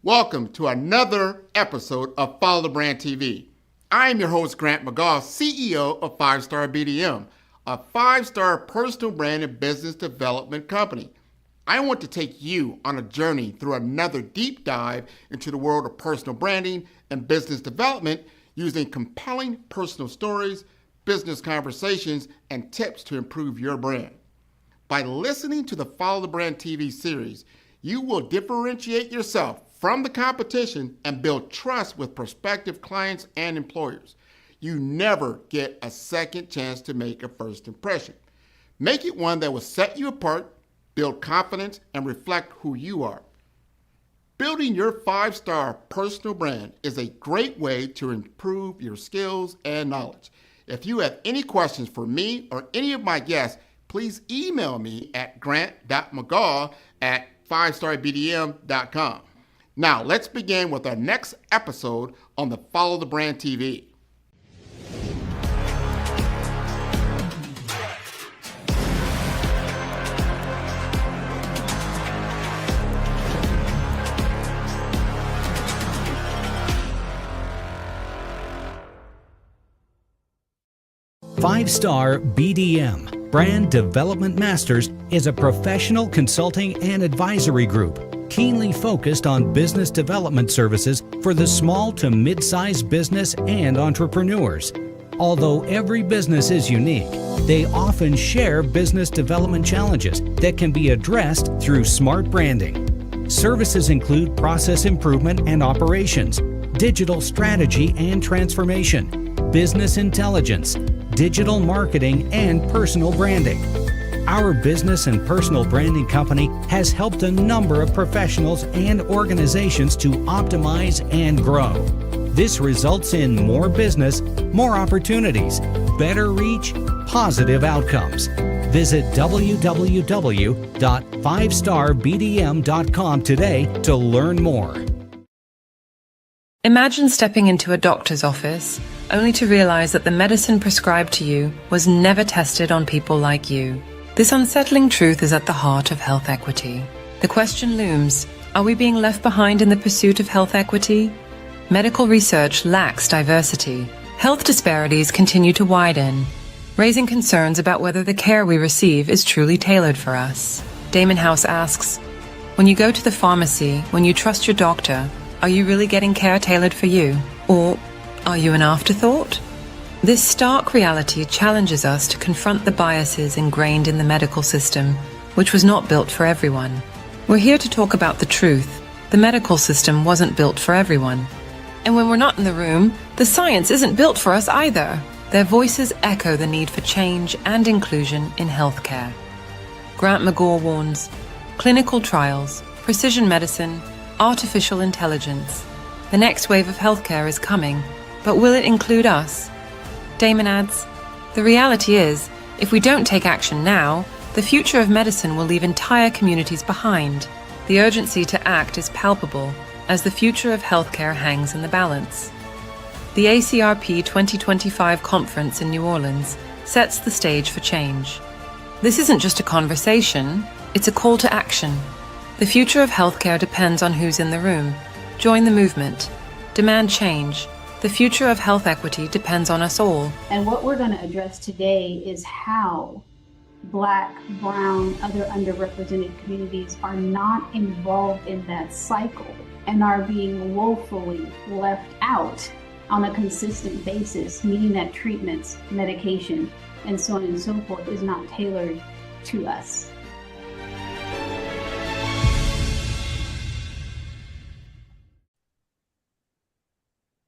Welcome to another episode of Follow the Brand TV. I am your host, Grant McGaugh, CEO of 5-Star BDM, a 5-star personal brand and business development company. I want to take you on a journey through another deep dive into the world of personal branding and business development using compelling personal stories, business conversations, and tips to improve your brand. By listening to the Follow the Brand TV series, you will differentiate yourself from the competition and build trust with prospective clients and employers. You never get a second chance to make a first impression. Make it one that will set you apart, build confidence, and reflect who you are. Building your 5-star personal brand is a great way to improve your skills and knowledge. If you have any questions for me or any of my guests, please email me at grant.mcgaugh@5starbdm.com. Now, let's begin with our next episode on the Follow the Brand TV. Five-Star BDM, Brand Development Masters, is a professional consulting and advisory group keenly focused on business development services for the small to mid-sized business and entrepreneurs. Although every business is unique, they often share business development challenges that can be addressed through smart branding. Services include process improvement and operations, digital strategy and transformation, business intelligence, digital marketing, and personal branding. Our business and personal branding company has helped a number of professionals and organizations to optimize and grow. This results in more business, more opportunities, better reach, positive outcomes. Visit www.5starbdm.com today to learn more. Imagine stepping into a doctor's office only to realize that the medicine prescribed to you was never tested on people like you. This unsettling truth is at the heart of health equity. The question looms, are we being left behind in the pursuit of health equity? Medical research lacks diversity. Health disparities continue to widen, raising concerns about whether the care we receive is truly tailored for us. Damon House asks, when you go to the pharmacy, when you trust your doctor, are you really getting care tailored for you? Or are you an afterthought? This stark reality challenges us to confront the biases ingrained in the medical system, which was not built for everyone. We're here to talk about the truth. The medical system wasn't built for everyone. And when we're not in the room, the science isn't built for us either. Their voices echo the need for change and inclusion in healthcare. Grant McGaugh warns, clinical trials, precision medicine, artificial intelligence. The next wave of healthcare is coming, but will it include us? Damon adds, the reality is, if we don't take action now, the future of medicine will leave entire communities behind. The urgency to act is palpable as the future of healthcare hangs in the balance. The ACRP 2025 conference in New Orleans sets the stage for change. This isn't just a conversation, it's a call to action. The future of healthcare depends on who's in the room. Join the movement. Demand change. The future of health equity depends on us all. And what we're going to address today is how Black, brown, other underrepresented communities are not involved in that cycle and are being woefully left out on a consistent basis, meaning that treatments, medication, and so on and so forth is not tailored to us.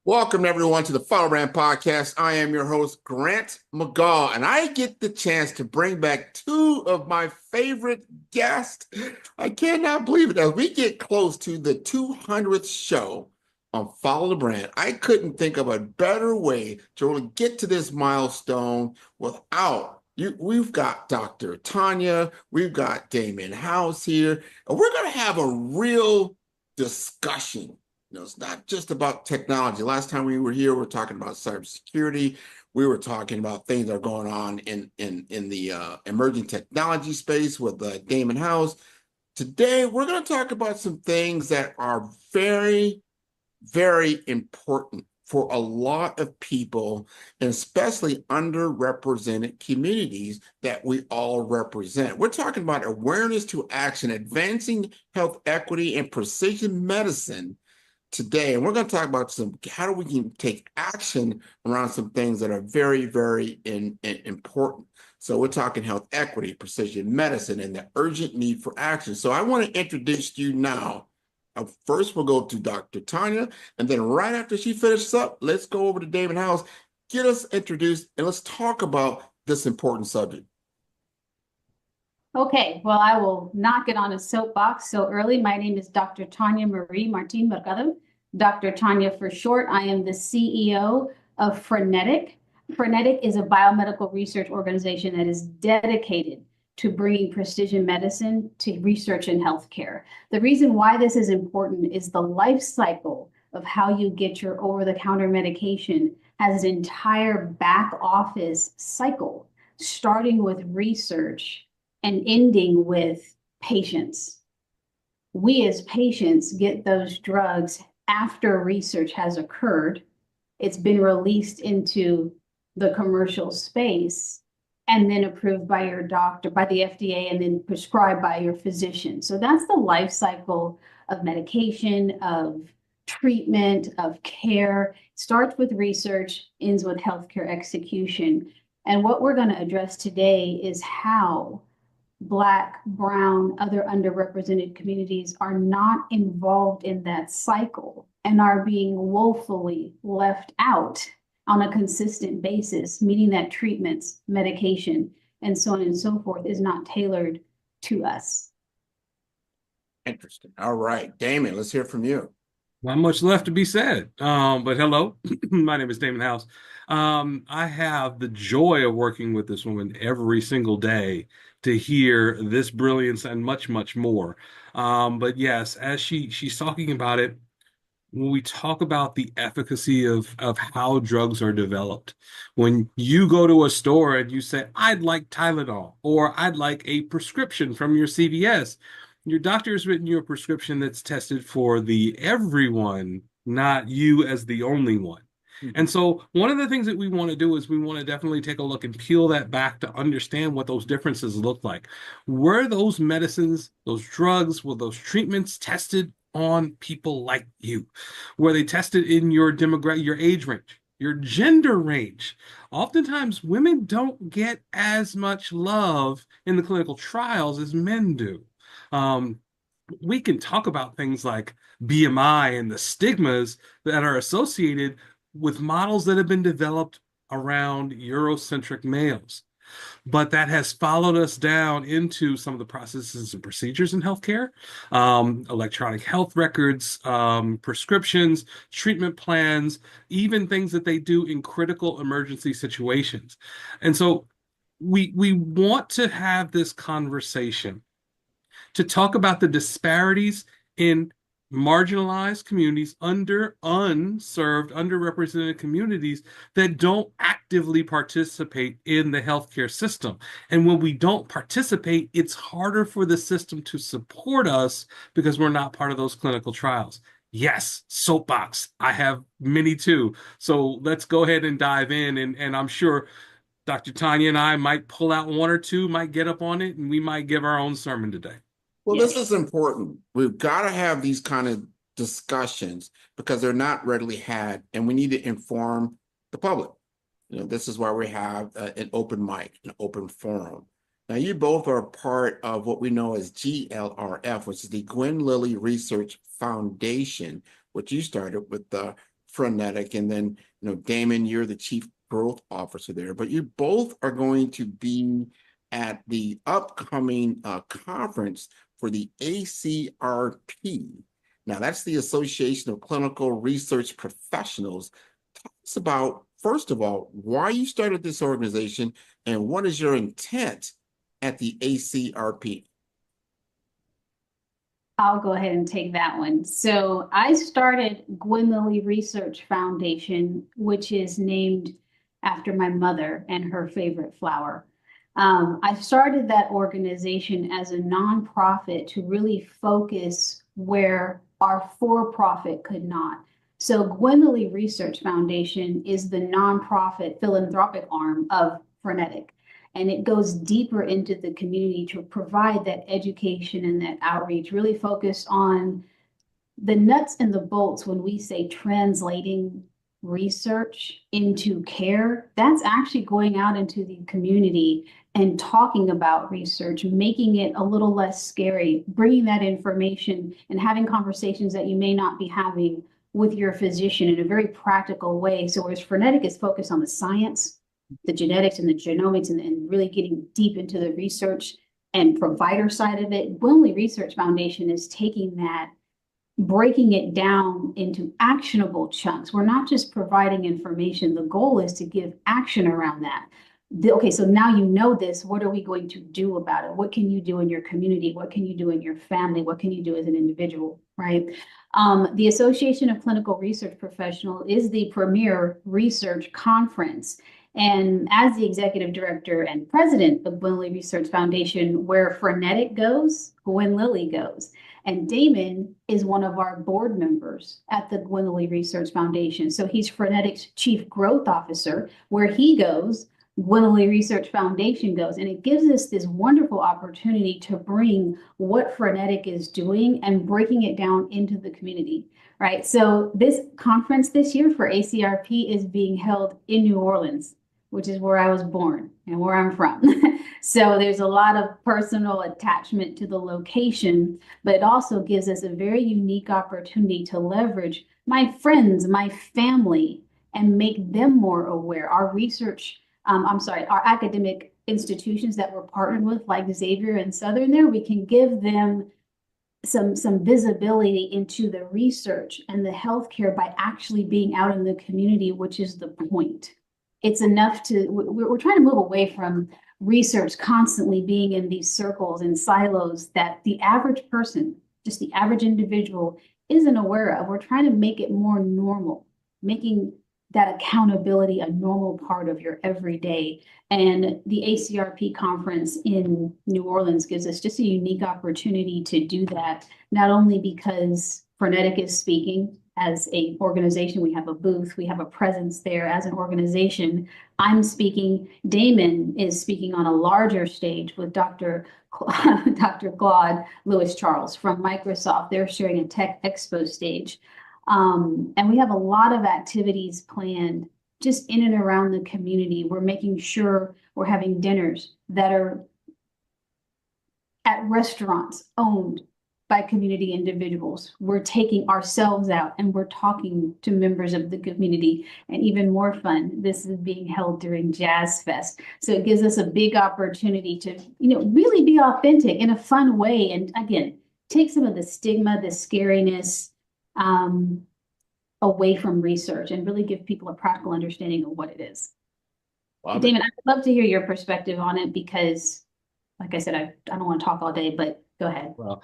Welcome, everyone, to the Follow Brand Podcast. I am your host, Grant McGaugh, and I get the chance to bring back two of my favorite guests. I cannot believe it. As we get close to the 200th show on Follow the Brand, I couldn't think of a better way to really get to this milestone without you. We've got Dr. Tania, we've got Damon House here, and we're going to have a real discussion. It's not just about technology. Last time we were here, we were talking about cybersecurity. We were talking about things that are going on in the emerging technology space with Damon House. Today, we're going to talk about some things that are very, very important for a lot of people, and especially underrepresented communities that we all represent. We're talking about awareness to action, advancing health equity and precision medicine today. And we're going to talk about how do we can take action around some things that are very, very important. So we're talking health equity, precision medicine, and the urgent need for action. So I want to introduce you now. First, we'll go to Dr. Tania, and then right after she finishes up, let's go over to Damon House, get us introduced, and let's talk about this important subject. Okay, well, I will not get on a soapbox so early. My name is Dr. Tania Marie Martin Mercado, Dr. Tania for short. I am the CEO of Frenetic. Frenetic is a biomedical research organization that is dedicated to bringing precision medicine to research in healthcare. The reason why this is important is the life cycle of how you get your over-the-counter medication has an entire back office cycle, starting with research and ending with patients. We as patients get those drugs after research has occurred. It's been released into the commercial space and then approved by your doctor, by the FDA, and then prescribed by your physician. So that's the life cycle of medication, of treatment, of care. Starts with research, ends with healthcare execution. And what we're going to address today is how Black, Brown, other underrepresented communities are not involved in that cycle and are being woefully left out on a consistent basis, meaning that treatments, medication, and so on and so forth is not tailored to us. Interesting. All right, Damon, let's hear from you. Not much left to be said. But hello, my name is Damon House. I have the joy of working with this woman every single day to hear this brilliance and much, much more. But yes, as she's talking about it, when we talk about the efficacy of how drugs are developed, when you go to a store and you say, I'd like Tylenol, or I'd like a prescription from your CVS, your doctor has written you a prescription that's tested for the everyone, not you as the only one. And so one of the things that we want to do is we want to definitely take a look and peel that back to understand what those differences look like. Were those medicines, those drugs, were those treatments tested on people like you? Were they tested in your demographic, your age range, your gender range? Oftentimes, women don't get as much love in the clinical trials as men do. We can talk about things like BMI and the stigmas that are associated with models that have been developed around Eurocentric males. But that has followed us down into some of the processes and procedures in healthcare, electronic health records, prescriptions, treatment plans, even things that they do in critical emergency situations. And so we want to have this conversation to talk about the disparities in marginalized communities, unserved, underrepresented communities that don't actively participate in the healthcare system. And when we don't participate, it's harder for the system to support us because we're not part of those clinical trials. Yes, soapbox. I have many too. So let's go ahead and dive in. And I'm sure Dr. Tania and I might pull out one or two, might get up on it, and we might give our own sermon today. Well, this is important. We've got to have these kind of discussions because they're not readily had, and we need to inform the public. This is why we have an open mic, an open forum. Now, you both are part of what we know as GLRF, which is the Gwen Lilly Research Foundation, which you started with the Frenetic, and then, Damon, you're the Chief Growth Officer there. But you both are going to be at the upcoming conference for the ACRP. Now, that's the Association of Clinical Research Professionals. Tell us about, first of all, why you started this organization and what is your intent at the ACRP? I'll go ahead and take that one. So I started Gwen Lilly Research Foundation, which is named after my mother and her favorite flower. I started that organization as a nonprofit to really focus where our for-profit could not. So Gwendolyn Research Foundation is the nonprofit philanthropic arm of Frenetic, and it goes deeper into the community to provide that education and that outreach, really focused on the nuts and the bolts. When we say translating research into care, that's actually going out into the community and talking about research, making it a little less scary, bringing that information and having conversations that you may not be having with your physician in a very practical way. So whereas Frenetic is focused on the science, the genetics and the genomics, and really getting deep into the research and provider side of it, Gwendolyn Research Foundation is taking that, breaking it down into actionable chunks. We're not just providing information. The goal is to give action around that. Okay, so now you know this. What are we going to do about it? What can you do in your community? What can you do in your family? What can you do as an individual, right? The Association of Clinical Research Professionals is the premier research conference. And as the executive director and president of Gwendolyn Research Foundation, where Frenetic goes, Gwen Lilly goes. And Damon is one of our board members at the Gwendolyn Research Foundation. So he's Frenetic's chief growth officer. Where he goes, Gwendolyn Research Foundation goes. And it gives us this wonderful opportunity to bring what Frenetic is doing and breaking it down into the community, right? So this conference this year for ACRP is being held in New Orleans, which is where I was born and where I'm from. So there's a lot of personal attachment to the location, but it also gives us a very unique opportunity to leverage my friends, my family, and make them more aware. Our research, our academic institutions that we're partnered with, like Xavier and Southern there, we can give them some visibility into the research and the healthcare by actually being out in the community, which is the point. It's enough to, we're trying to move away from research constantly being in these circles and silos that the average person, just the average individual, isn't aware of. We're trying to make it more normal, making that accountability a normal part of your everyday. And the ACRP conference in New Orleans gives us just a unique opportunity to do that, not only because Frenetic is speaking as an organization, we have a booth, we have a presence there as an organization. I'm speaking, Damon is speaking on a larger stage with Dr. Claude Lewis Charles from Microsoft. They're sharing a tech expo stage. And we have a lot of activities planned just in and around the community. We're making sure we're having dinners that are at restaurants owned by community individuals. We're taking ourselves out and we're talking to members of the community. And even more fun, this is being held during Jazz Fest. So it gives us a big opportunity to, really be authentic in a fun way. And again, take some of the stigma, the scariness away from research and really give people a practical understanding of what it is. Damon, I'd love to hear your perspective on it because, like I said, I don't want to talk all day, but go ahead. Well,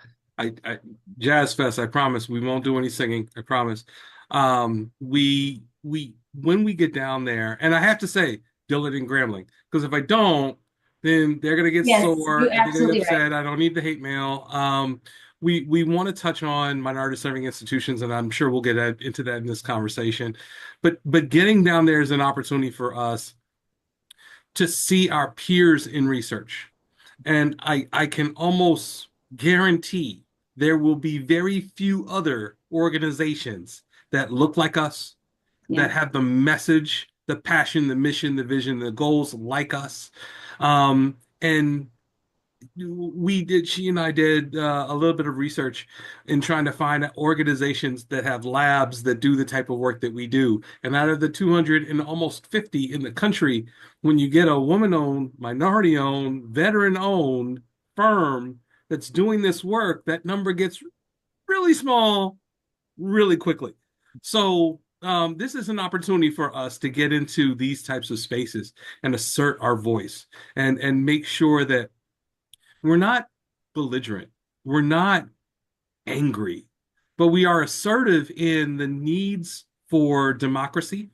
Jazz Fest, I promise we won't do any singing. I promise. We when we get down there, and I have to say Dillard and Grambling, because if I don't, then they're gonna get sore, they're gonna get upset. Right. I don't need the hate mail. We want to touch on minority serving institutions, and I'm sure we'll get into that in this conversation. But getting down there is an opportunity for us to see our peers in research, and I can almost guarantee there will be very few other organizations that look like us, that have the message, the passion, the mission, the vision, the goals like us. And she and I did a little bit of research in trying to find organizations that have labs that do the type of work that we do. And out of the 200 and almost 50 in the country, when you get a woman-owned, minority-owned, veteran-owned firm that's doing this work, that number gets really small really quickly. So this is an opportunity for us to get into these types of spaces and assert our voice and make sure that we're not belligerent, we're not angry, but we are assertive in the needs for democracy,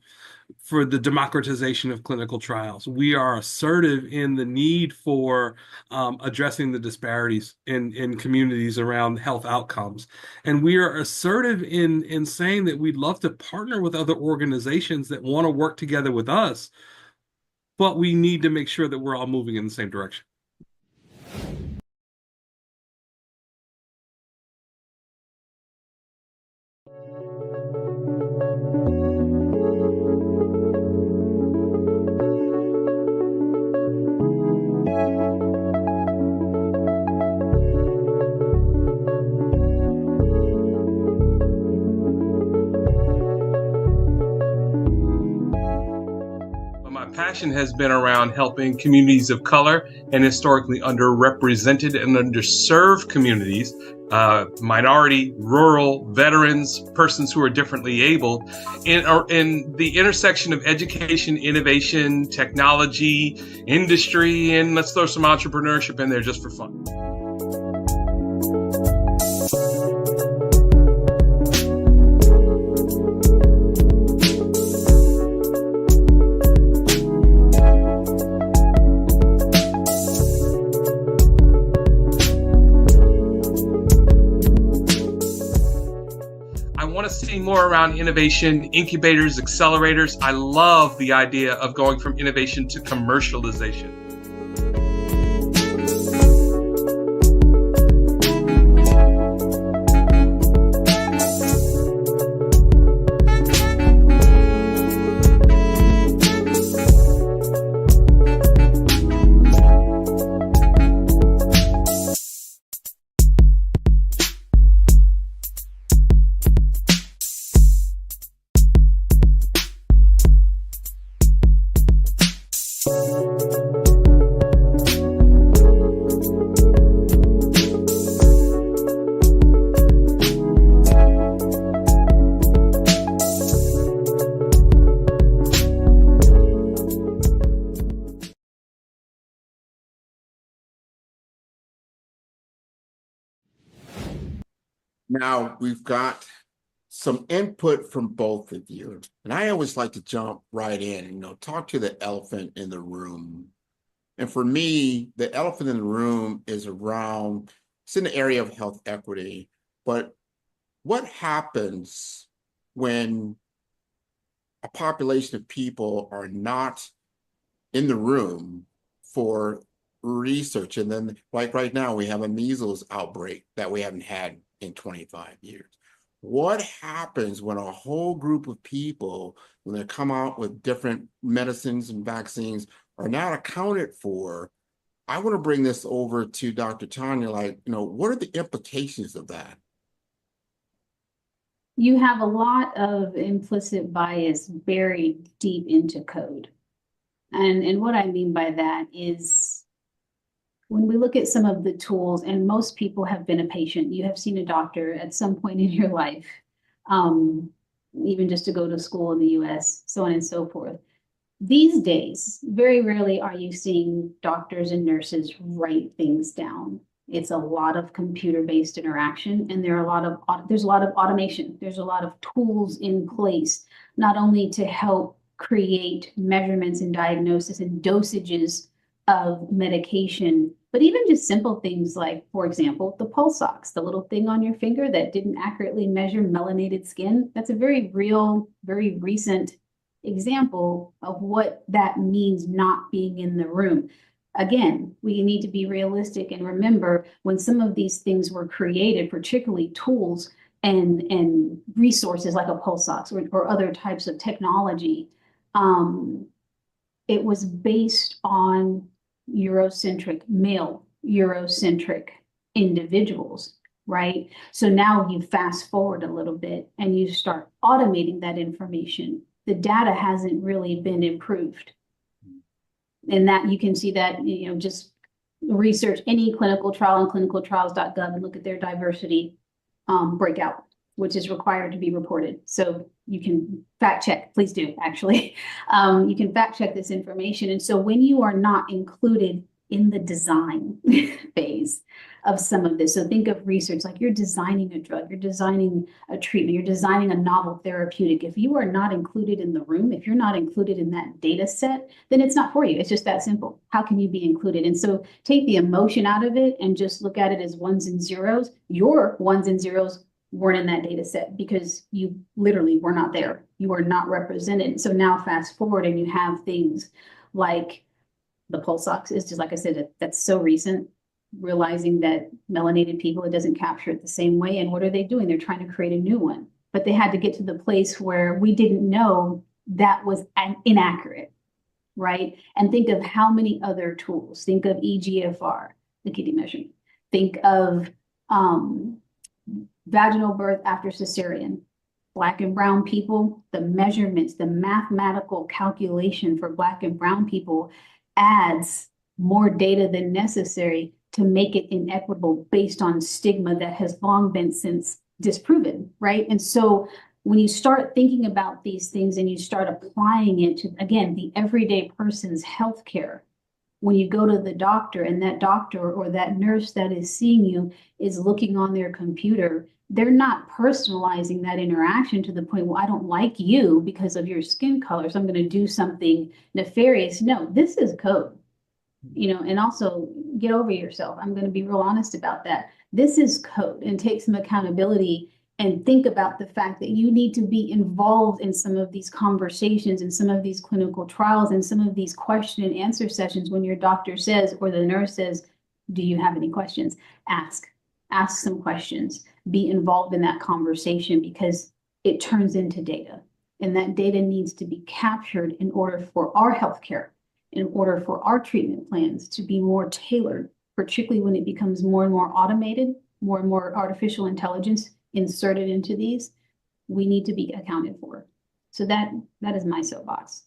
for the democratization of clinical trials. We are assertive in the need for addressing the disparities in communities around health outcomes. And we are assertive in saying that we'd love to partner with other organizations that want to work together with us, but we need to make sure that we're all moving in the same direction. My passion has been around helping communities of color and historically underrepresented and underserved communities, minority, rural, veterans, persons who are differently able, in the intersection of education, innovation, technology, industry, and let's throw some entrepreneurship in there just for fun. I want to see more around innovation, incubators, accelerators. I love the idea of going from innovation to commercialization. Now we've got some input from both of you, and I always like to jump right in and talk to the elephant in the room. And for me, the elephant in the room is around, it's in the area of health equity, but what happens when a population of people are not in the room for research? And then, like right now, we have a measles outbreak that we haven't had in 25 years. What happens when a whole group of people, when they come out with different medicines and vaccines, are not accounted for? I want to bring this over to Dr. Tania. What are the implications of that? You have a lot of implicit bias buried deep into code. And what I mean by that is, when we look at some of the tools, and most people have been a patient, you have seen a doctor at some point in your life, even just to go to school in the US, so on and so forth. These days, very rarely are you seeing doctors and nurses write things down. It's a lot of computer-based interaction, and there's a lot of automation. There's a lot of tools in place, not only to help create measurements and diagnosis and dosages of medication, but even just simple things like, for example, the pulse ox, the little thing on your finger that didn't accurately measure melanated skin. That's a very real, very recent example of what that means not being in the room. Again, we need to be realistic and remember, when some of these things were created, particularly tools and resources like a pulse ox or other types of technology, it was based on male Eurocentric individuals, right? So now you fast forward a little bit and you start automating that information. The data hasn't really been improved. And that you can see that, just research any clinical trial on clinicaltrials.gov and look at their diversity breakout, which is required to be reported. So you can fact check, please do, actually. You can fact check this information. And so when you are not included in the design phase of some of this. So think of research like you're designing a drug, you're designing a treatment, you're designing a novel therapeutic. If you are not included in the room, if you're not included in that data set, then it's not for you. It's just that simple. How can you be included? And so take the emotion out of it and just look at it as ones and zeros. Your ones and zeros weren't in that data set because you literally were not there. You are not represented. So now fast forward and you have things like the pulse ox is just like I said, that's so recent, realizing that melanated people, it doesn't capture it the same way. And what are they doing? They're trying to create a new one. But they had to get to the place where we didn't know that was inaccurate, right? And think of how many other tools. Think of EGFR, the kidney measurement. Think of vaginal birth after cesarean. Black and brown people, the measurements, the mathematical calculation for Black and brown people adds more data than necessary to make it inequitable based on stigma that has long been since disproven, right? And so when you start thinking about these things and you start applying it to, again, the everyday person's healthcare, when you go to the doctor and that doctor or that nurse that is seeing you is looking on their computer, they're not personalizing that interaction to the point, well, I don't like you because of your skin color, so I'm going to do something nefarious. No, this is code, and also get over yourself. I'm going to be real honest about that. This is code, and take some accountability and think about the fact that you need to be involved in some of these conversations and some of these clinical trials and some of these question and answer sessions when your doctor says or the nurse says, do you have any questions? Ask some questions, be involved in that conversation because it turns into data. And that data needs to be captured in order for our healthcare, in order for our treatment plans to be more tailored, particularly when it becomes more and more automated, more and more artificial intelligence inserted into these, we need to be accounted for. So that is my soapbox.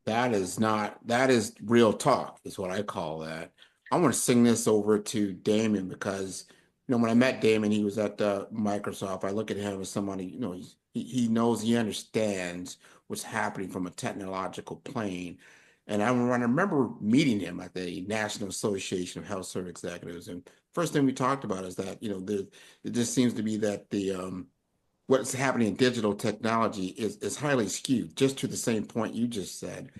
That is real talk, is what I call that. I want to sing this over to Damon because, when I met Damon, he was at Microsoft. I look at him as somebody, he knows, he understands what's happening from a technological plane. And I remember meeting him at the National Association of Health Service Executives. And first thing we talked about is that, it just seems to be that what's happening in digital technology is highly skewed, just to the same point you just said.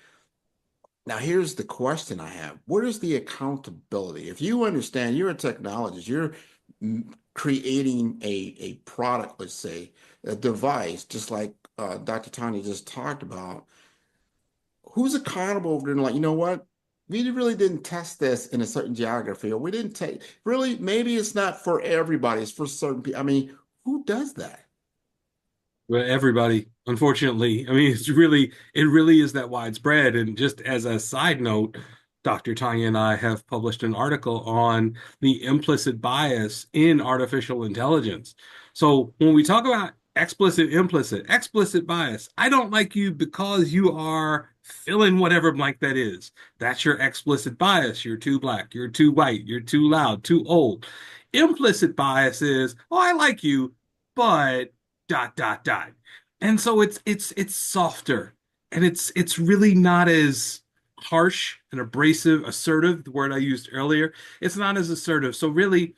Now, here's the question I have. What is the accountability? If you understand, you're a technologist, you're creating a product, let's say, a device, just like Dr. Tanya just talked about, who's accountable over there? Like, you know what? We really didn't test this in a certain geography, or we didn't take, really, maybe it's not for everybody, it's for certain people. I mean, who does that? Well, everybody, unfortunately. I mean, it really is that widespread. And just as a side note, Dr. Tanya and I have published an article on the implicit bias in artificial intelligence. So when we talk about explicit bias, I don't like you because you are fill in whatever blank that is. That's your explicit bias. You're too Black, you're too white, you're too loud, too old. Implicit bias is, oh, I like you, but dot dot dot. And so it's softer, and it's really not as harsh and abrasive, assertive, the word I used earlier. It's not as assertive. So really,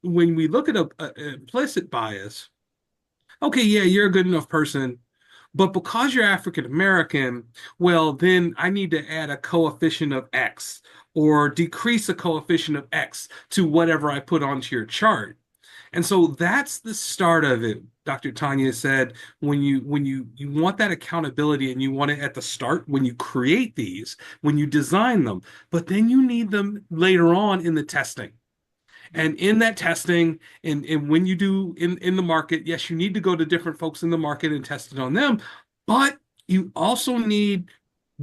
when we look at a implicit bias, okay, yeah, you're a good enough person, but because you're African American, well, then I need to add a coefficient of X or decrease a coefficient of X to whatever I put onto your chart. And so that's the start of it. Dr. Tanya said, when you want that accountability and you want it at the start, when you create these, when you design them, but then you need them later on in the testing. And in that testing, and when you do in the market, yes, you need to go to different folks in the market and test it on them, but you also need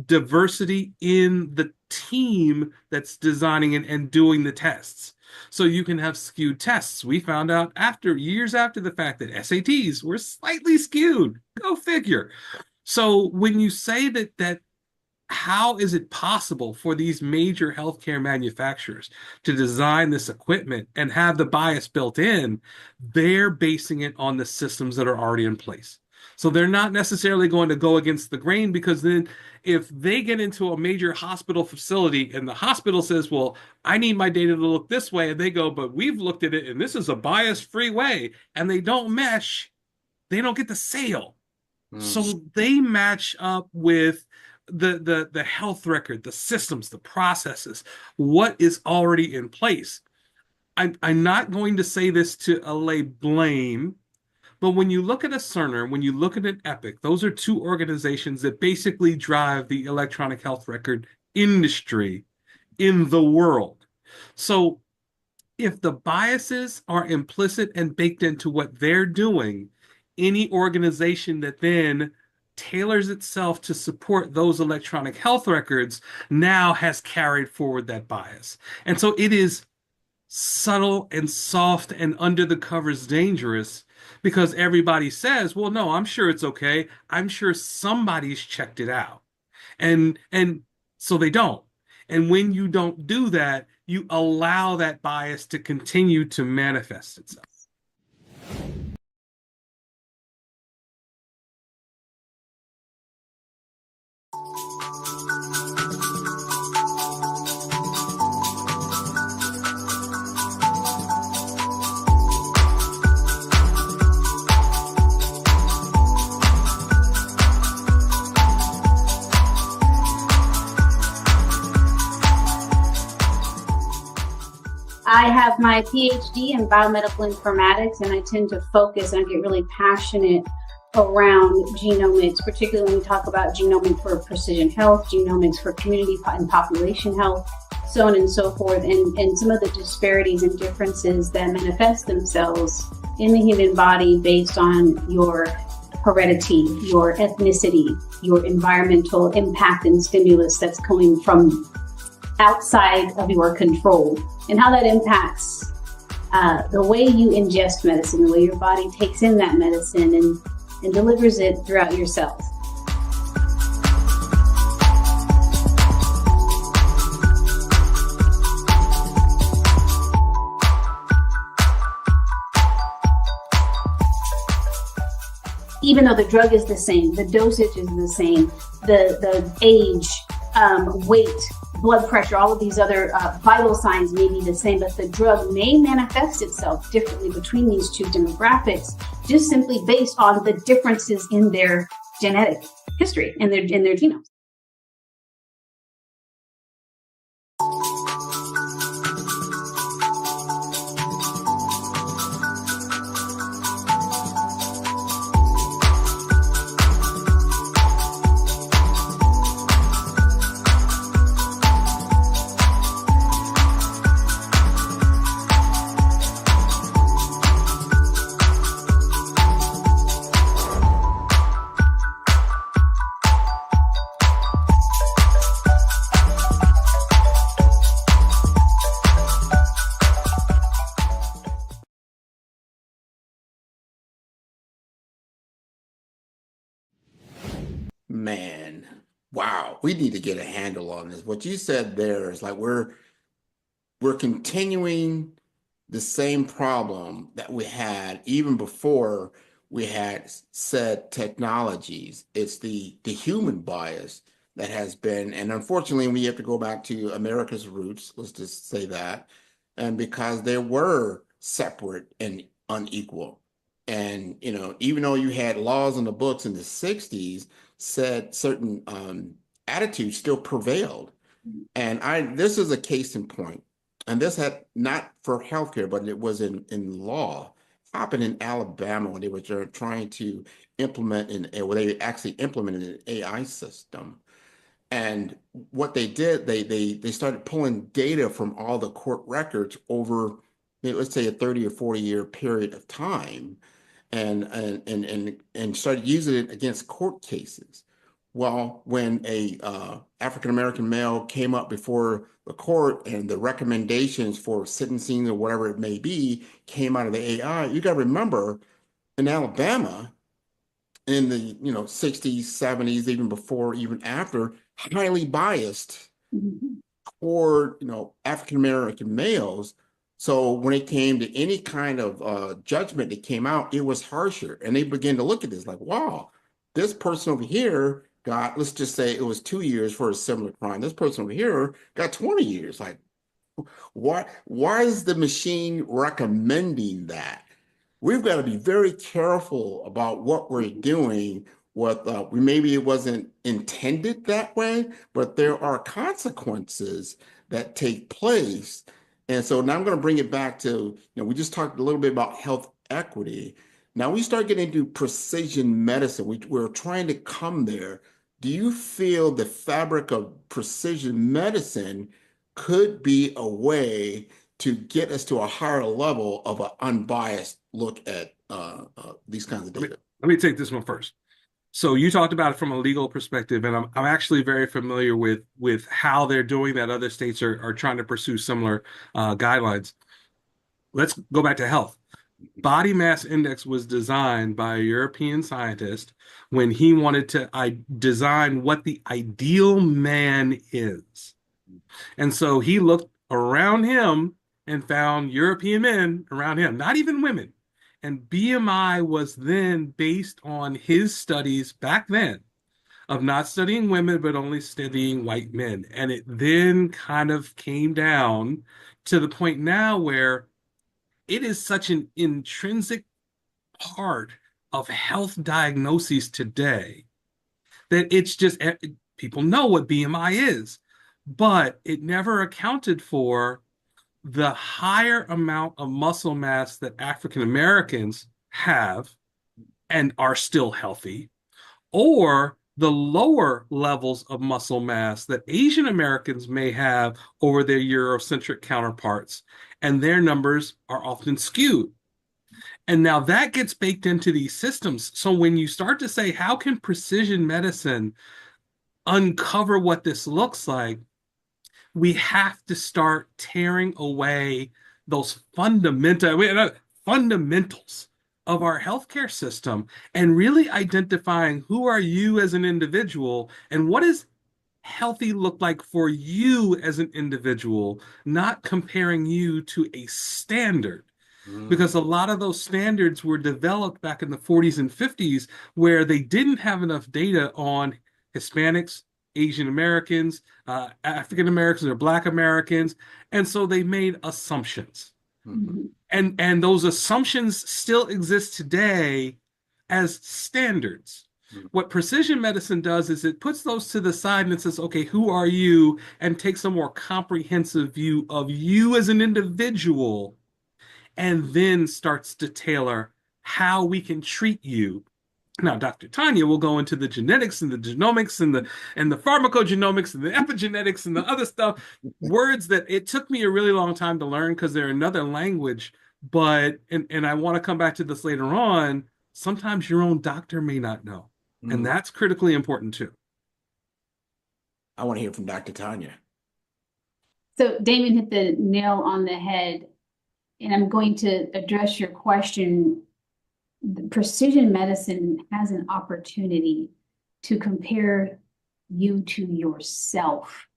diversity in the team that's designing and doing the tests. So you can have skewed tests. We found out years after the fact that SATs were slightly skewed. Go figure. So when you say that how is it possible for these major healthcare manufacturers to design this equipment and have the bias built in? They're basing it on the systems that are already in place. So they're not necessarily going to go against the grain, because then if they get into a major hospital facility and the hospital says, well, I need my data to look this way, and they go, but we've looked at it and this is a bias-free way, and they don't mesh, they don't get the sale. So they match up with the health record, the systems, the processes, what is already in place. I'm not going to say this to allay blame, but when you look at a Cerner, when you look at an Epic, those are two organizations that basically drive the electronic health record industry in the world. So if the biases are implicit and baked into what they're doing, any organization that then tailors itself to support those electronic health records now has carried forward that bias. And so it is subtle and soft and under the covers dangerous, because everybody says, well, no, I'm sure it's okay. I'm sure somebody's checked it out. And so they don't. And when you don't do that, you allow that bias to continue to manifest itself. I have my PhD in biomedical informatics, and I tend to focus and get really passionate around genomics, particularly when we talk about genomics for precision health, genomics for community and population health, so on and so forth, and some of the disparities and differences that manifest themselves in the human body based on your heredity, your ethnicity, your environmental impact and stimulus that's coming from outside of your control, and how that impacts the way you ingest medicine, the way your body takes in that medicine and delivers it throughout your cells. Even though the drug is the same, the dosage is the same, the age, weight, blood pressure, all of these other vital signs may be the same, but the drug may manifest itself differently between these two demographics, just simply based on the differences in their genetic history and their genomes. Man, wow, we need to get a handle on this. What you said there is like we're continuing the same problem that we had even before we had said technologies. It's the human bias that has been, and unfortunately, we have to go back to America's roots, let's just say that, and because they were separate and unequal. And, you know, even though you had laws in the books in the 60s, said certain attitudes still prevailed. And this is a case in point. And this had not for healthcare, but it was in law. Happened in Alabama when they were trying to implement well, they actually implemented an AI system. And what they did, they started pulling data from all the court records over, let's say, a 30 or 40-year period of time, and started using it against court cases. Well, when a African-American male came up before the court and the recommendations for sentencing or whatever it may be came out of the AI, you got to remember in Alabama in the 60s, 70s, even before, even after, highly biased toward African-American males. So when it came to any kind of judgment that came out, it was harsher. And they began to look at this like, wow, this person over here got, let's just say it was 2 years for a similar crime. This person over here got 20 years. Like, why is the machine recommending that? We've got to be very careful about what we're doing. Maybe it wasn't intended that way, but there are consequences that take place. And so now I'm going to bring it back to, we just talked a little bit about health equity. Now we start getting into precision medicine. We're trying to come there. Do you feel the fabric of precision medicine could be a way to get us to a higher level of an unbiased look at these kinds of data? Let me take this one first. So you talked about it from a legal perspective, and I'm actually very familiar with how they're doing that. Other states are trying to pursue similar guidelines. Let's go back to health. Body mass index was designed by a European scientist when he wanted to design what the ideal man is. And so he looked around him and found European men around him, not even women. And BMI was then based on his studies back then of not studying women, but only studying white men. And it then kind of came down to the point now where it is such an intrinsic part of health diagnoses today that it's just people know what BMI is, but it never accounted for the higher amount of muscle mass that African Americans have and are still healthy, or the lower levels of muscle mass that Asian Americans may have over their Eurocentric counterparts, and their numbers are often skewed. And now that gets baked into these systems. So when you start to say, how can precision medicine uncover what this looks like? We have to start tearing away those fundamentals of our healthcare system and really identifying who are you as an individual and what does healthy look like for you as an individual, not comparing you to a standard. Because a lot of those standards were developed back in the 40s and 50s where they didn't have enough data on Hispanics, Asian Americans, African Americans, or Black Americans. And so they made assumptions. Mm-hmm. And those assumptions still exist today as standards. What precision medicine does is it puts those to the side and it says, okay, who are you? And takes a more comprehensive view of you as an individual, and then starts to tailor how we can treat you. Now, Dr. Tania will go into the genetics and the genomics and the pharmacogenomics and the epigenetics and the other stuff, words that it took me a really long time to learn because they're another language. But, and I want to come back to this later on, sometimes your own doctor may not know. And that's critically important too. I want to hear from Dr. Tania. So Damon hit the nail on the head, and I'm going to address your question. Precision medicine has an opportunity to compare you to yourself.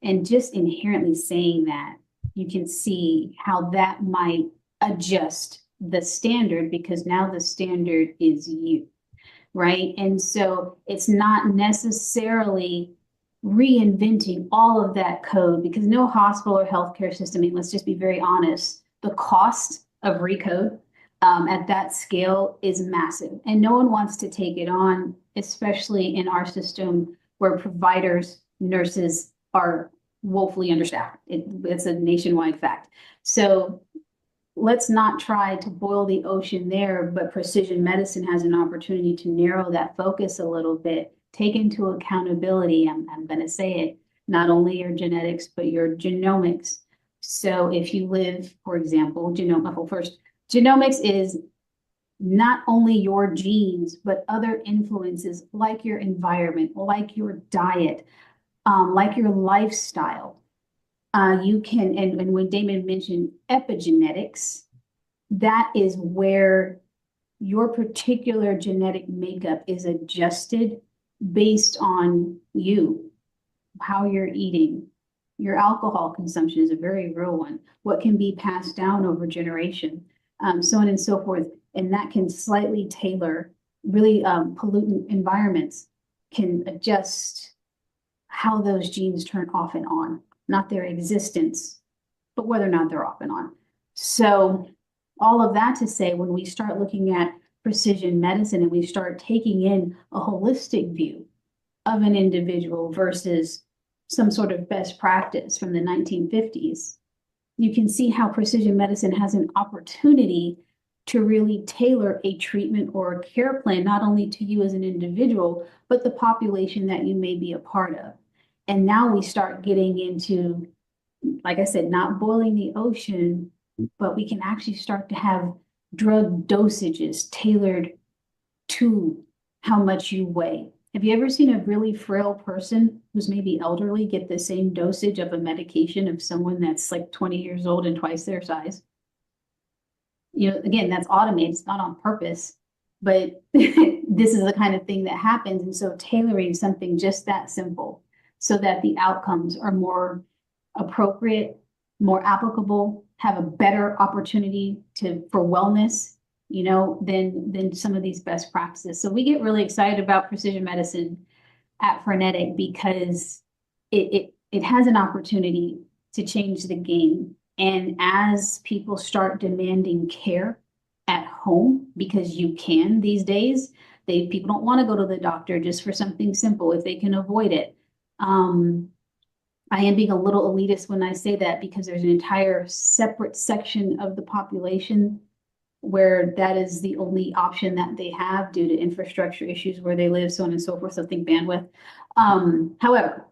And just inherently saying that, you can see how that might adjust the standard because now the standard is you, right? And so it's not necessarily reinventing all of that code because no hospital or healthcare system, I mean, let's just be very honest, the cost of recode at that scale is massive. And no one wants to take it on, especially in our system where providers, nurses are woefully understaffed. It's a nationwide fact. So let's not try to boil the ocean there, but precision medicine has an opportunity to narrow that focus a little bit, take into accountability, I'm going to say it, not only your genetics, but your genomics. So if you live, for example, genomics is not only your genes, but other influences like your environment, like your diet, like your lifestyle. You can, and when Damon mentioned epigenetics, that is where your particular genetic makeup is adjusted based on you, how you're eating, Your alcohol consumption is a very real one. What can be passed down over generation, so on and so forth. And that can slightly tailor really pollutant environments can adjust how those genes turn off and on, not their existence, but whether or not they're off and on. So all of that to say, when we start looking at precision medicine and we start taking in a holistic view of an individual versus some sort of best practice from the 1950s, you can see how precision medicine has an opportunity to really tailor a treatment or a care plan, not only to you as an individual, but the population that you may be a part of. And now we start getting into, like I said, not boiling the ocean, but we can actually start to have drug dosages tailored to how much you weigh. Have you ever seen a really frail person who's maybe elderly get the same dosage of a medication of someone that's like 20 years old and twice their size? You know, again, that's automated, it's not on purpose, but this is the kind of thing that happens. And so tailoring something just that simple so that the outcomes are more appropriate, more applicable, have a better opportunity for wellness, you know, than some of these best practices. So we get really excited about precision medicine at Frenetic because it has an opportunity to change the game. And as people start demanding care at home, because you can these days, people don't want to go to the doctor just for something simple if they can avoid it. I am being a little elitist when I say that because there's an entire separate section of the population where that is the only option that they have due to infrastructure issues where they live, so on and so forth, so think bandwidth. However,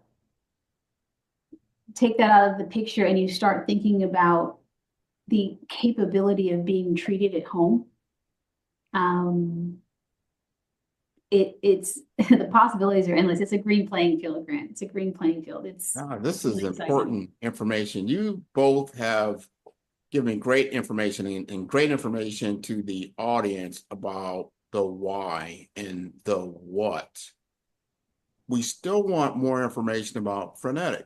take that out of the picture and you start thinking about the capability of being treated at home. It's the possibilities are endless. It's a green playing field, Grant. It's a green playing field. This is really exciting. important information. You both have given great information and great information to the audience about the why and the what. We still want more information about Frenetic.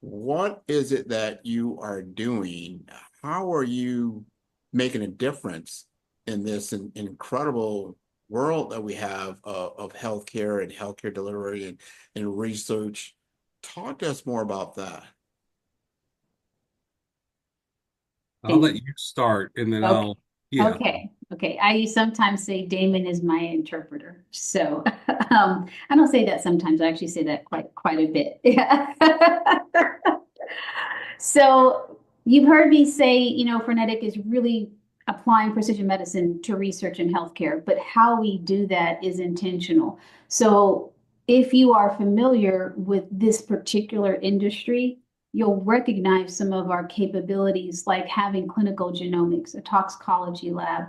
What is it that you are doing? How are you making a difference in this incredible world that we have of healthcare and healthcare delivery and research? Talk to us more about that. I'll let you start and then Okay. yeah. Okay. I sometimes say Damon is my interpreter. So I don't say that sometimes. I actually say that quite a bit. Yeah. So you've heard me say, you know, Frenetic is really applying precision medicine to research in healthcare, but how we do that is intentional. So if you are familiar with this particular industry, you'll recognize some of our capabilities, like having clinical genomics, a toxicology lab,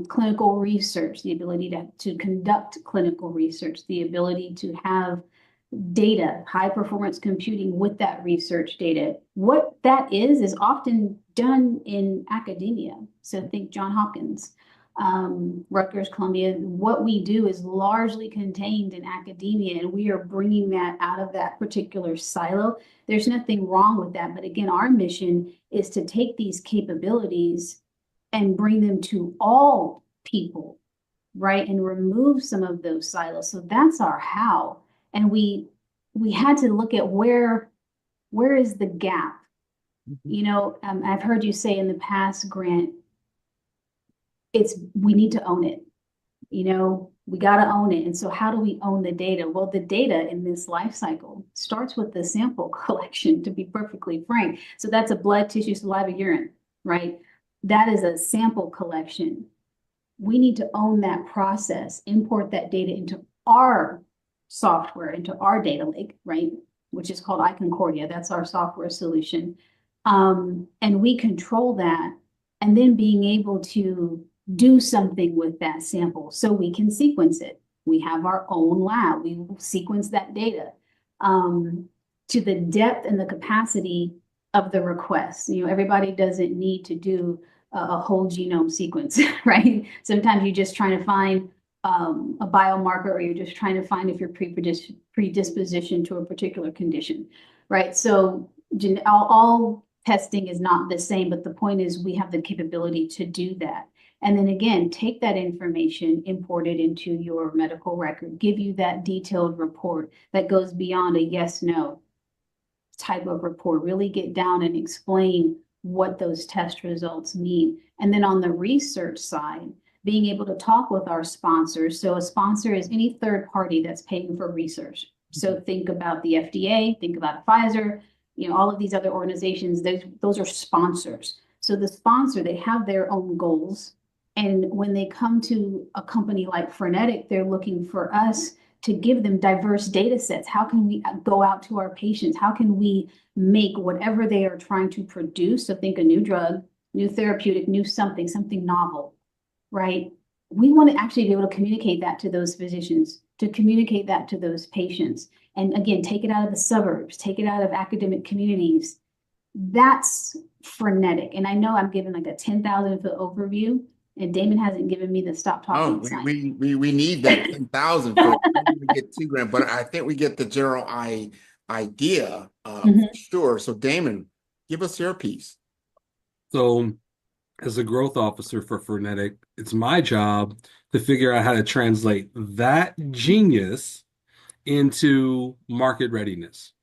clinical research, the ability to conduct clinical research, the ability to have data, high performance computing with that research data. What that is often done in academia. So think Johns Hopkins, Rutgers, Columbia. What we do is largely contained in academia, and we are bringing that out of that particular silo. There's nothing wrong with that. But again, our mission is to take these capabilities and bring them to all people, right? And remove some of those silos. So that's our how. And we had to look at where is the gap? You know, I've heard you say in the past, Grant, we need to own it. You know, we got to own it. And so how do we own the data? Well, the data in this life cycle starts with the sample collection, to be perfectly frank. So that's a blood, tissue, saliva, urine, right? That is a sample collection. We need to own that process, import that data into our software, into our data lake, right? Which is called iConcordia. That's our software solution. And we control that, and then being able to do something with that sample so we can sequence it. We have our own lab. We sequence that data to the depth and the capacity of the request. You know, everybody doesn't need to do a whole genome sequence, right? Sometimes you're just trying to find a biomarker, or you're just trying to find if you're predisposition to a particular condition, right? So all testing is not the same, but the point is we have the capability to do that. And then again, take that information, import it into your medical record, give you that detailed report that goes beyond a yes, no type of report, really get down and explain what those test results mean. And then on the research side, being able to talk with our sponsors. So a sponsor is any third party that's paying for research. So think about the FDA, think about Pfizer, all of these other organizations, those are sponsors. So the sponsor, they have their own goals. And when they come to a company like Frenetic, they're looking for us to give them diverse data sets. How can we go out to our patients? How can we make whatever they are trying to produce? So think a new drug, new therapeutic, new something novel, right? We want to actually be able to communicate that to those physicians, to communicate that to those patients. And again, take it out of the suburbs, take it out of academic communities. That's Frenetic. And I know I'm giving like a 10,000 foot overview, and Damon hasn't given me the stop talking sign. We need that 10,000 foot. We get 2 grand, but I think we get the general idea for sure. So Damon, give us your piece. So as a growth officer for Frenetic, it's my job to figure out how to translate that genius into market readiness.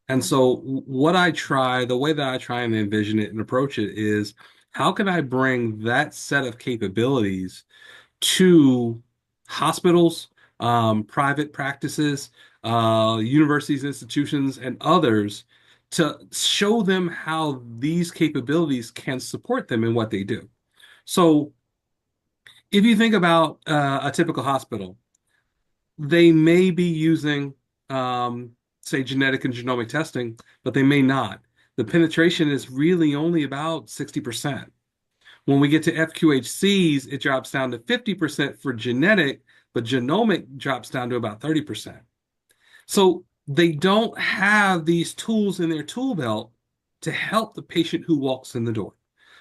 And so the way that I try and envision it and approach it is, how can I bring that set of capabilities to hospitals, private practices, universities, institutions, and others to show them how these capabilities can support them in what they do. So if you think about a typical hospital, they may be using, say, genetic and genomic testing, but they may not. The penetration is really only about 60%. When we get to FQHCs, it drops down to 50% for genetic, but genomic drops down to about 30%. So they don't have these tools in their tool belt to help the patient who walks in the door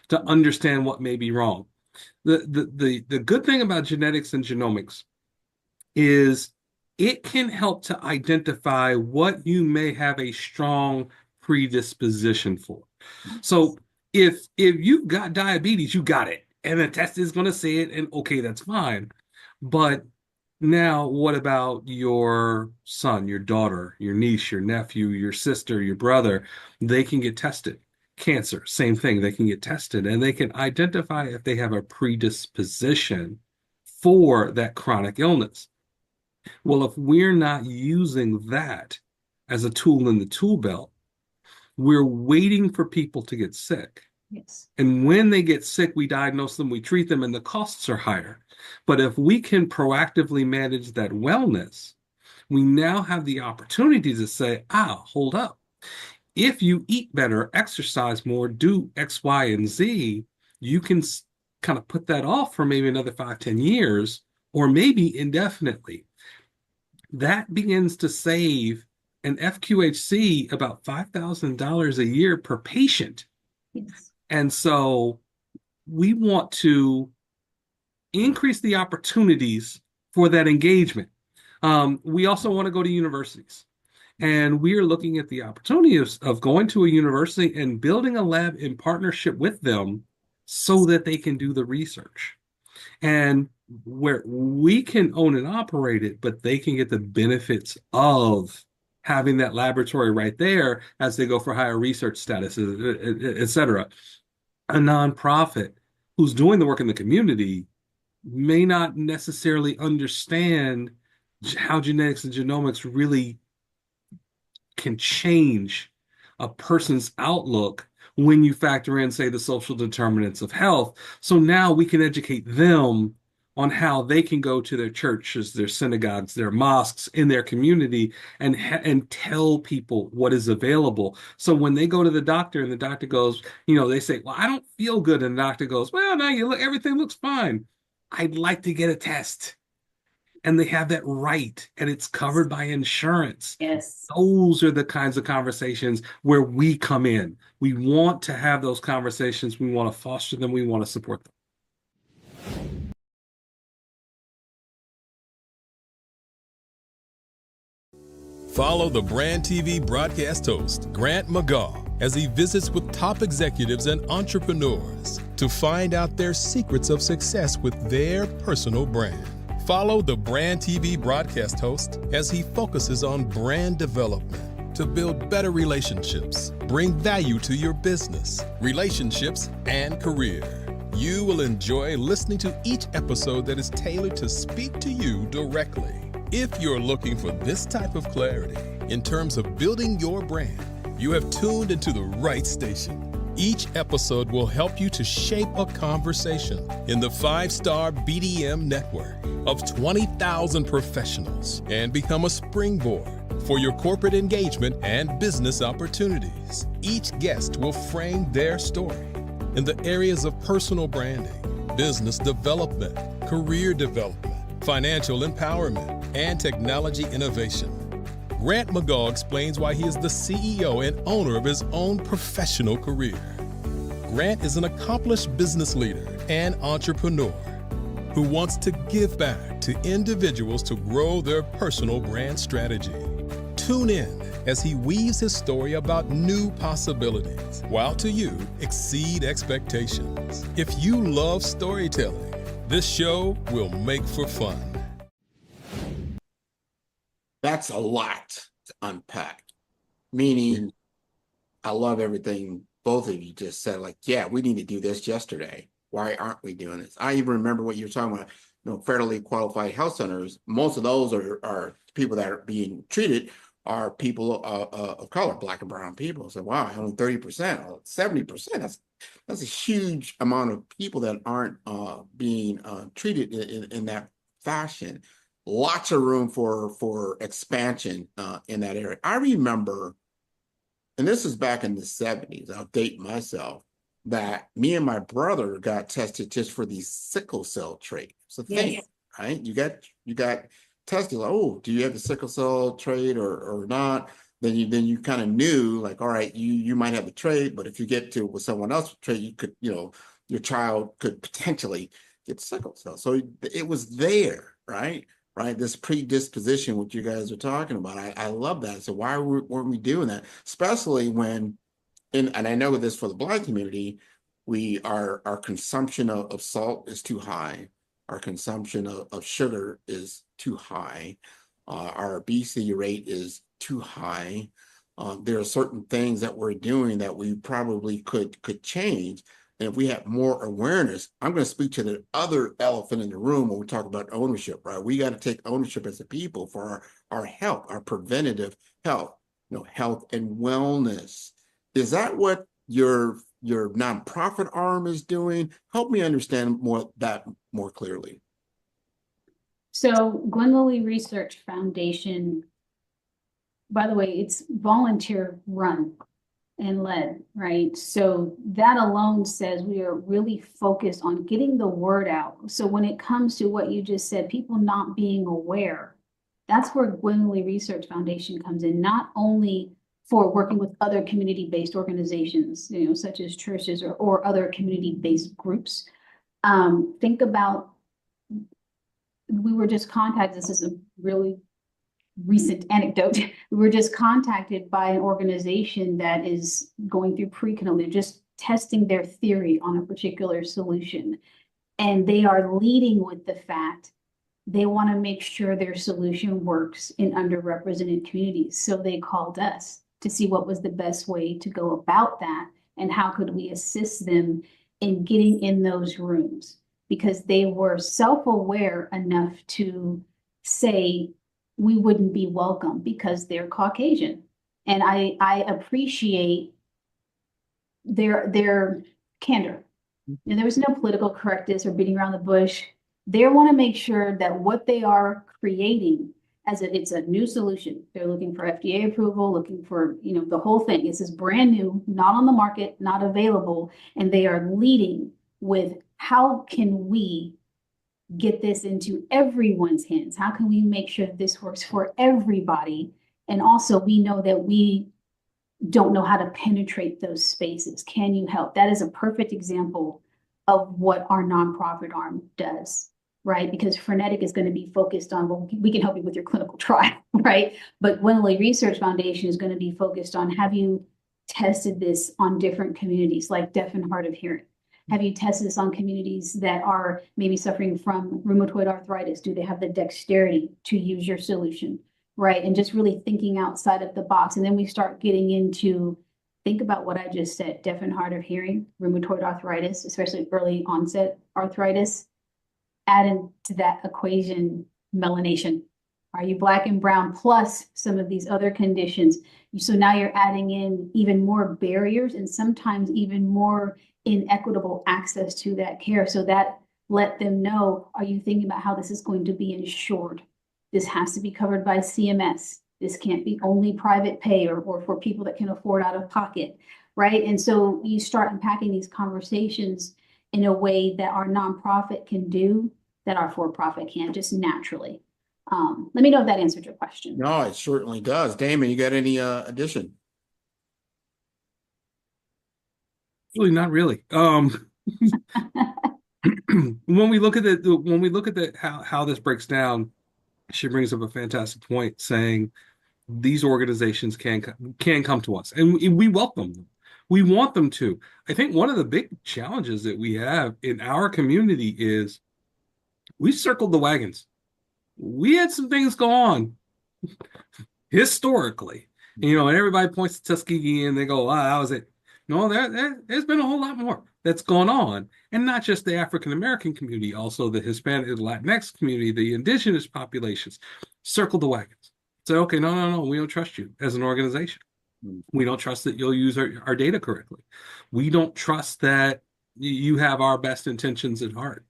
to understand what may be wrong. The good thing about genetics and genomics is it can help to identify what you may have a strong predisposition for. So if you've got diabetes, you got it, and the test is going to say it, and okay, that's fine. But now, what about your son, your daughter, your niece, your nephew, your sister, your brother? They can get tested. Cancer, same thing. They can get tested, and they can identify if they have a predisposition for that chronic illness. Well, if we're not using that as a tool in the tool belt, we're waiting for people to get sick. Yes. And when they get sick, we diagnose them, we treat them, and the costs are higher. But if we can proactively manage that wellness, we now have the opportunity to say, hold up. If you eat better, exercise more, do X, Y, and Z, you can kind of put that off for maybe another 5, 10 years, or maybe indefinitely. That begins to save an FQHC about $5,000 a year per patient. Yes. And so we want to increase the opportunities for that engagement. We also want to go to universities. And we are looking at the opportunity of going to a university and building a lab in partnership with them so that they can do the research. And where we can own and operate it, but they can get the benefits of having that laboratory right there as they go for higher research status, et cetera. A nonprofit who's doing the work in the community may not necessarily understand how genetics and genomics really can change a person's outlook when you factor in, say, the social determinants of health. So now we can educate them on how they can go to their churches, their synagogues, their mosques in their community and tell people what is available. So when they go to the doctor and the doctor goes, they say, well, I don't feel good. And the doctor goes, well, now you look, everything looks fine. I'd like to get a test. And they have that right, and it's covered by insurance. Yes. Those are the kinds of conversations where we come in. We want to have those conversations. We want to foster them. We want to support them. Follow the Brand TV broadcast host, Grant McGaw, as he visits with top executives and entrepreneurs to find out their secrets of success with their personal brand. Follow the Brand TV broadcast host as he focuses on brand development to build better relationships, bring value to your business, relationships, and career. You will enjoy listening to each episode that is tailored to speak to you directly. If you're looking for this type of clarity in terms of building your brand, you have tuned into the right station. Each episode will help you to shape a conversation in the 5-star BDM network of 20,000 professionals and become a springboard for your corporate engagement and business opportunities. Each guest will frame their story in the areas of personal branding, business development, career development, financial empowerment, and technology innovation. Grant McGaw explains why he is the CEO and owner of his own professional career. Grant is an accomplished business leader and entrepreneur who wants to give back to individuals to grow their personal brand strategy. Tune in as he weaves his story about new possibilities, while to you exceed expectations. If you love storytelling, this show will make for fun. That's a lot to unpack. Meaning, I love everything both of you just said. Like, yeah, we need to do this yesterday. Why aren't we doing this? I even remember what you were talking about, federally qualified health centers. Most of those are people that are being treated are people of color, Black and brown people. So, wow, only 30% or 70%. That's a huge amount of people that aren't being treated in that fashion. Lots of room for expansion in that area. I remember, and this is back in the 70s, I'll date myself, that me and my brother got tested just for the sickle cell trait. It's a thing, yes. Right? You got tested, like, oh, do you have the sickle cell trait or not? Then you kind of knew, like, all right, you might have the trait, but if you get to with someone else's trait, you could, your child could potentially get sickle cell. So it was there, right? Right, this predisposition, what you guys are talking about, I love that. So why weren't we doing that? Especially when, and I know this for the Black community, our consumption of salt is too high. Our consumption of sugar is too high. Our obesity rate is too high. There are certain things that we're doing that we probably could change. And if we have more awareness, I'm going to speak to the other elephant in the room when we talk about ownership, right? We got to take ownership as a people for our health, our preventative health, health and wellness. Is that what your nonprofit arm is doing? Help me understand that more clearly. So Gwen Lilly Research Foundation, by the way, it's volunteer run and led, right? So that alone says we are really focused on getting the word out. So when it comes to what you just said, people not being aware, that's where Gwen Lilly Research Foundation comes in, not only for working with other community-based organizations, such as churches or other community-based groups. Think about, we were just contacted, this is a really recent anecdote. We were just contacted by an organization that is going through pre-clinical. They're just testing their theory on a particular solution. And they are leading with the fact they want to make sure their solution works in underrepresented communities. So they called us to see what was the best way to go about that and how could we assist them in getting in those rooms, because they were self-aware enough to say, we wouldn't be welcome because they're Caucasian. And I appreciate their candor. And there was no political correctness or beating around the bush. They want to make sure that what they are creating it's a new solution. They're looking for FDA approval, looking for, the whole thing. This is brand new, not on the market, not available. And they are leading with how can we get this into everyone's hands? How can we make sure that this works for everybody? And also we know that we don't know how to penetrate those spaces. Can you help? That is a perfect example of what our nonprofit arm does. right? Because frenetic is going to be focused on, well, we can help you with your clinical trial, right? But Winley Research Foundation is going to be focused on, have you tested this on different communities like deaf and hard of hearing? Have you tested this on communities that are maybe suffering from rheumatoid arthritis? Do they have the dexterity to use your solution, right? And just really thinking outside of the box. And then we start getting into, think about what I just said, deaf and hard of hearing, rheumatoid arthritis, especially early onset arthritis. Add into that equation melanation. Are you Black and brown plus some of these other conditions? So now you're adding in even more barriers and sometimes even more inequitable access to that care. So that let them know, are you thinking about how this is going to be insured? This has to be covered by CMS. This can't be only private pay or for people that can afford out of pocket, right? And so you start unpacking these conversations in a way that our nonprofit can do that our for-profit can, just naturally. Let me know if that answered your question. No, it certainly does. Damon, you got any addition? Really, not really. When we look at how this breaks down, she brings up a fantastic point, saying these organizations can come to us, and we welcome them. We want them to. I think one of the big challenges that we have in our community is we circled the wagons. We had some things go on historically, and everybody points to Tuskegee and they go, "Wow, that was it." No, there's been a whole lot more that's gone on, and not just the African American community, also the Hispanic, the Latinx community, the indigenous populations. Circle the wagons. Say, okay, no, we don't trust you as an organization. We don't trust that you'll use our data correctly. We don't trust that you have our best intentions at heart.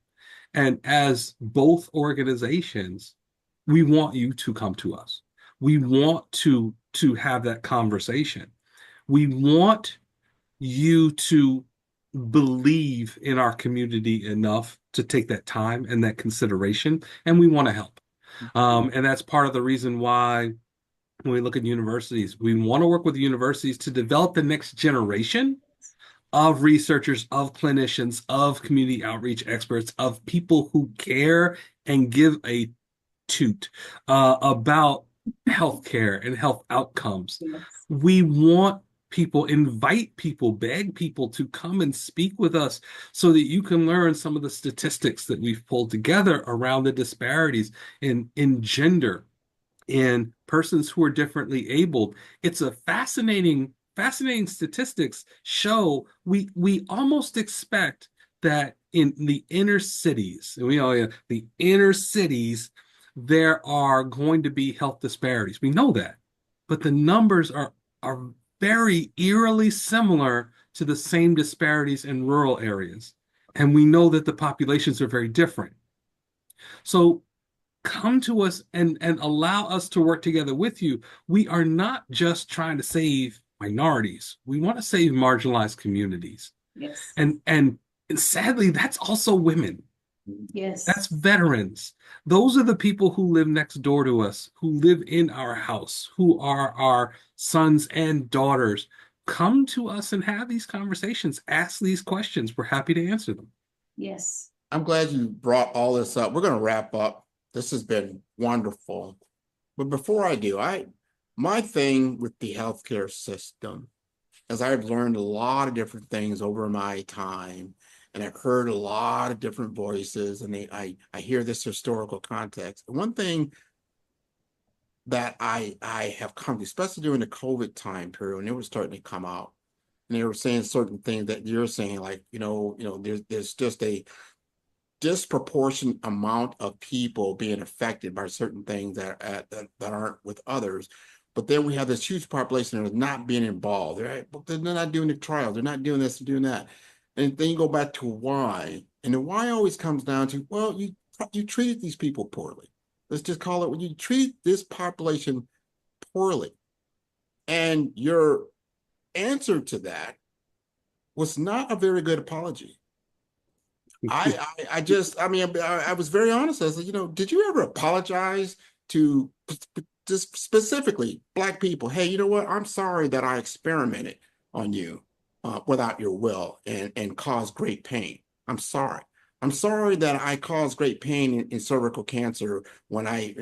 And as both organizations, we want you to come to us. We want to have that conversation. We want you to believe in our community enough to take that time and that consideration, and we want to help. And that's part of the reason why when we look at universities, we want to work with the universities to develop the next generation of researchers, of clinicians, of community outreach experts, of people who care and give a toot about healthcare and health outcomes. Yes. We want people, invite people, beg people to come and speak with us so that you can learn some of the statistics that we've pulled together around the disparities in gender, in persons who are differently abled. It's a fascinating statistics show. We almost expect that in the inner cities, the inner cities, there are going to be health disparities. We know that, but the numbers are very eerily similar to the same disparities in rural areas. And we know that the populations are very different. So come to us and allow us to work together with you. We are not just trying to save minorities. We want to save marginalized communities. Yes. And sadly, that's also women. Yes. That's veterans. Those are the people who live next door to us, who live in our house, who are our sons and daughters. Come to us and have these conversations. Ask these questions. We're happy to answer them. Yes. I'm glad you brought all this up. We're going to wrap up. This has been wonderful. But before I do, my thing with the healthcare system is I've learned a lot of different things over my time. And I've heard a lot of different voices, and I hear this historical context. And one thing that I have come to, especially during the COVID time period, when it was starting to come out, and they were saying certain things that you're saying, like, there's just a disproportionate amount of people being affected by certain things that aren't with others. But then we have this huge population that is not being involved. They're not doing the trials. They're not doing this and doing that. And then you go back to why. And the why always comes down to, well, you treated these people poorly. Let's just call it, when you treat this population poorly. And your answer to that was not a very good apology. I was very honest. I said, did you ever apologize to just specifically Black people? Hey, you know what? I'm sorry that I experimented on you without your will and caused great pain. I'm sorry. I'm sorry that I caused great pain in cervical cancer when I,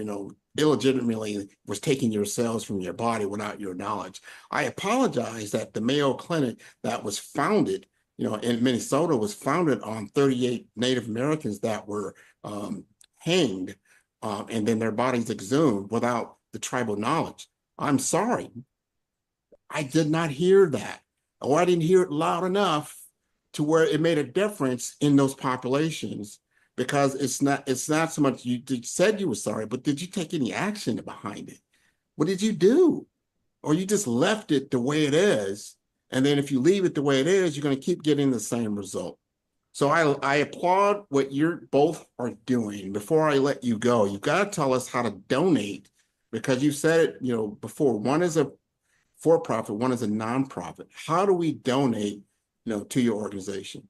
illegitimately was taking your cells from your body without your knowledge. I apologize that the Mayo Clinic that was founded, in Minnesota was founded on 38 Native Americans that were hanged and then their bodies exhumed without the tribal knowledge. I'm sorry. I did not hear that, or I didn't hear it loud enough to where it made a difference in those populations, because it's not so much you said you were sorry, but did you take any action behind it? What did you do? Or you just left it the way it is, and then if you leave it the way it is, you're going to keep getting the same result. So I applaud what you're both are doing. Before I let you go, you've got to tell us how to donate, because you said it, before. One is a for-profit, one is a nonprofit. How do we donate, to your organization?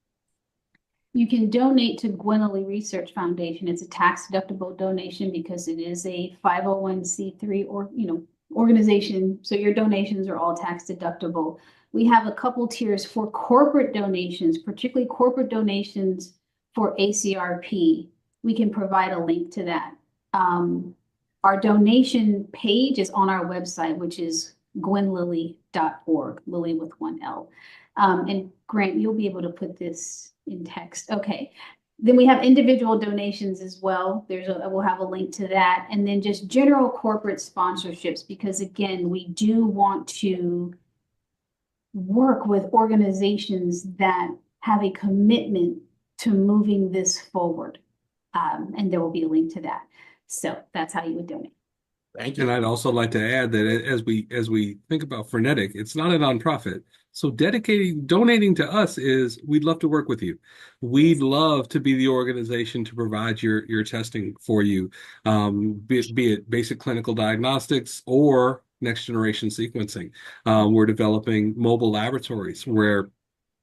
You can donate to Gwen Lilly Research Foundation. It's a tax-deductible donation because it is a 501c3 or organization. So your donations are all tax-deductible. We have a couple tiers for corporate donations, particularly corporate donations for ACRP. We can provide a link to that. Our donation page is on our website, which is gwenlilly.org, Lilly with one L. And Grant, you'll be able to put this in text. Okay. Then we have individual donations as well. We'll have a link to that. And then just general corporate sponsorships, because again, we do want to work with organizations that have a commitment to moving this forward. And there will be a link to that. So that's how you would donate. Thank you. And I'd also like to add that as we think about Frenetic, it's not a nonprofit. So donating to us we'd love to work with you. We'd love to be the organization to provide your testing for you, be it basic clinical diagnostics or next generation sequencing. We're developing mobile laboratories where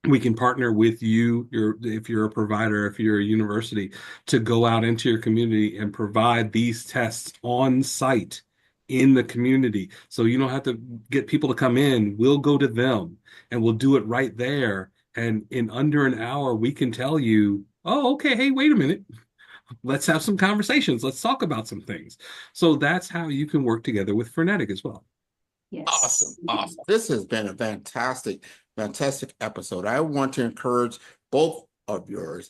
we can partner with you, if you're a provider, if you're a university, to go out into your community and provide these tests on site in the community. So you don't have to get people to come in. We'll go to them and we'll do it right there. And in under an hour, we can tell you, oh, okay, hey, wait a minute. Let's have some conversations. Let's talk about some things. So that's how you can work together with Frenetic as well. Yes. Awesome. This has been a fantastic episode. I want to encourage both of your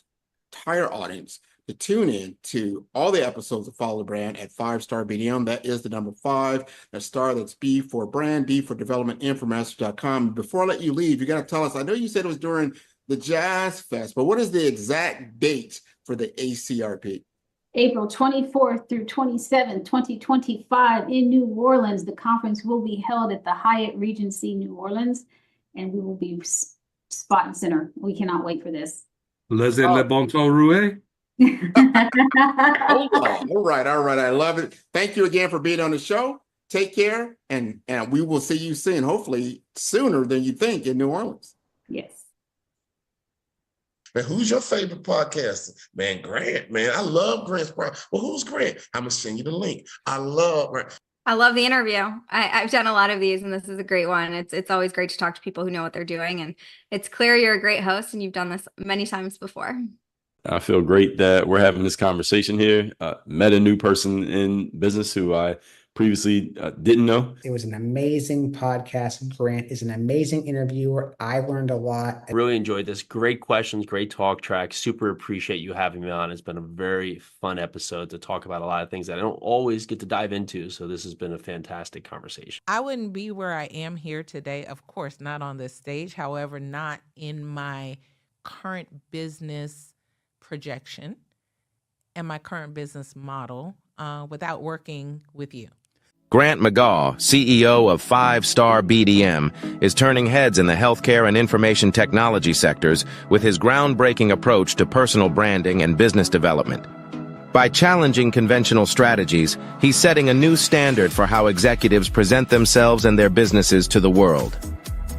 entire audience to tune in to all the episodes of Follow the Brand at 5-Star BDM. That is the number 5. That star, that's B for brand, D for development, M for master.com. Before I let you leave, you got to tell us, I know you said it was during the Jazz Fest, but what is the exact date for the ACRP? April 24th through 27th, 2025 in New Orleans. The conference will be held at the Hyatt Regency New Orleans, and we will be spot and center. We cannot wait for this. Les Le Bon Temps Roué. All right. I love it. Thank you again for being on the show. Take care, and we will see you soon, hopefully sooner than you think, in New Orleans. Yes. Man, who's your favorite podcaster? Man, Grant, man. I love Grant's podcast. Well, who's Grant? I'm going to send you the link. I love Grant. I love the interview. I've done a lot of these, and this is a great one. It's always great to talk to people who know what they're doing, and it's clear you're a great host, and you've done this many times before. I feel great that we're having this conversation here. Met a new person in business who I previously didn't know. It was an amazing podcast. Grant is an amazing interviewer. I learned a lot. I really enjoyed this. Great questions, great talk track. Super appreciate you having me on. It's been a very fun episode to talk about a lot of things that I don't always get to dive into. So this has been a fantastic conversation. I wouldn't be where I am here today, of course, not on this stage. However, not in my current business projection and my current business model without working with you. Grant McGaw, CEO of 5-Star BDM, is turning heads in the healthcare and information technology sectors with his groundbreaking approach to personal branding and business development. By challenging conventional strategies, he's setting a new standard for how executives present themselves and their businesses to the world.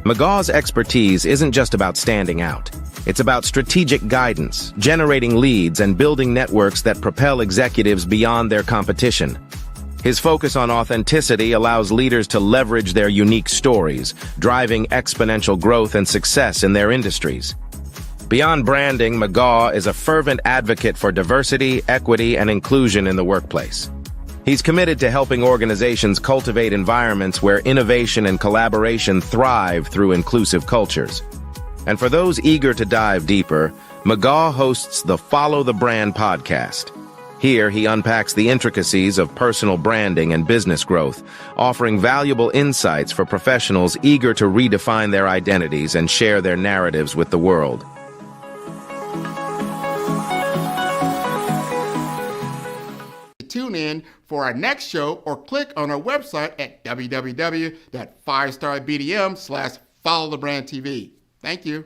McGaw's expertise isn't just about standing out. It's about strategic guidance, generating leads, and building networks that propel executives beyond their competition. His focus on authenticity allows leaders to leverage their unique stories, driving exponential growth and success in their industries. Beyond branding, McGaw is a fervent advocate for diversity, equity, and inclusion in the workplace. He's committed to helping organizations cultivate environments where innovation and collaboration thrive through inclusive cultures. And for those eager to dive deeper, McGaw hosts the Follow the Brand podcast. Here, he unpacks the intricacies of personal branding and business growth, offering valuable insights for professionals eager to redefine their identities and share their narratives with the world. Tune in for our next show or click on our website at www.5starbdm/followthebrandtv. Thank you.